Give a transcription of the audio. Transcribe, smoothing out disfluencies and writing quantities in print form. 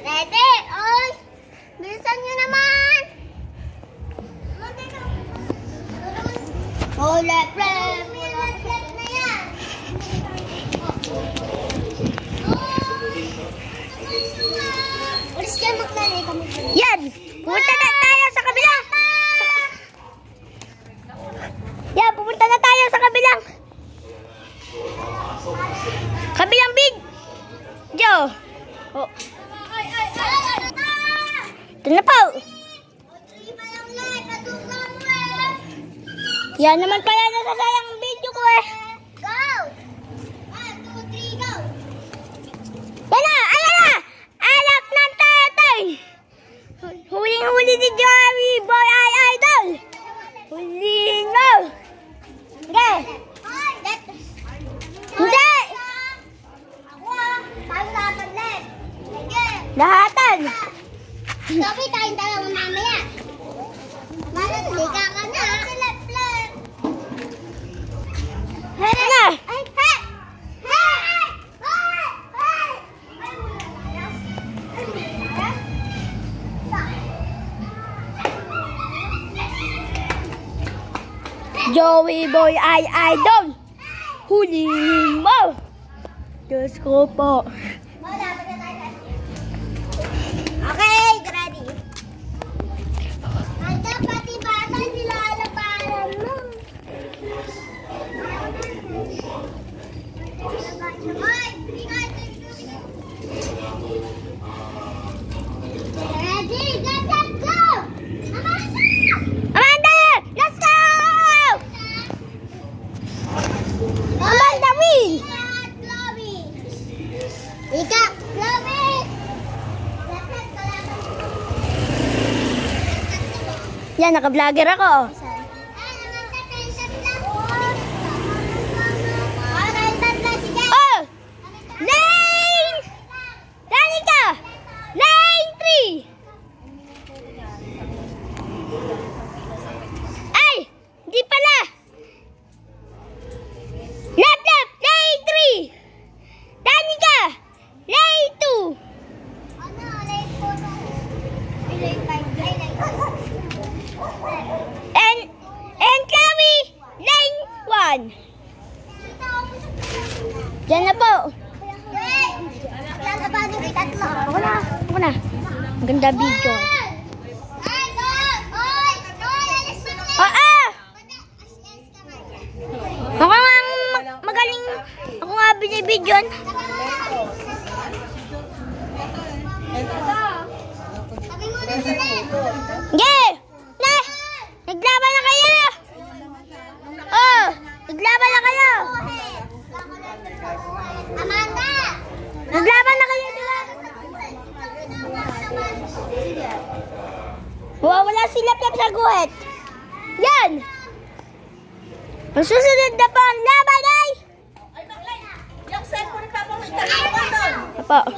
Ready? Oy! Bilisan nyo naman! Oh, left. Left na yan! Ulis kayo maglalay kami. Yan! Pupunta na tayo sa kabila! Yan, pupunta na tayo sa kabilang big! Jo! Oh. Ito na po! Yan naman pala nasasayang ang video ko eh! Go! 1, 2, 3, go! Yan na! Ayan na! Anak ng tatay! Huling-huli ni Joey Boy ay idol! Huling mo! Okay! Hindi! Tayo dapat left! Lahatan! Sabi tayong dalawa mamaya! Liga ka na! Left! Yan na! Joey Boy ay idol! Huling mo! Diyos ko po! Okay, ready. Ay, dapat ibata sila alaparan mo. Ready, get up, go! Amanda! Let's go! Amanda win! Ika, Chloe! Yan, naka-vlogger ako. Oh! Lane! Danica! Lane 3! Ay! Hindi pala! Left! Lane 3! Danica! Lane 2! And Chloe! Lane 1! Diyan na po. Ako na. Maganda video. Ako nga magaling. Ako nga binibidyon. Yeah! Na! Naglaban na kayo! Oh! Naglaban na kayo! Amanda! Naglaban na kayo, diba? Wala sila sa guhit. Yan! Ang susunod na po ang laban ay... Yung cellphone papakita ko doon. Apo.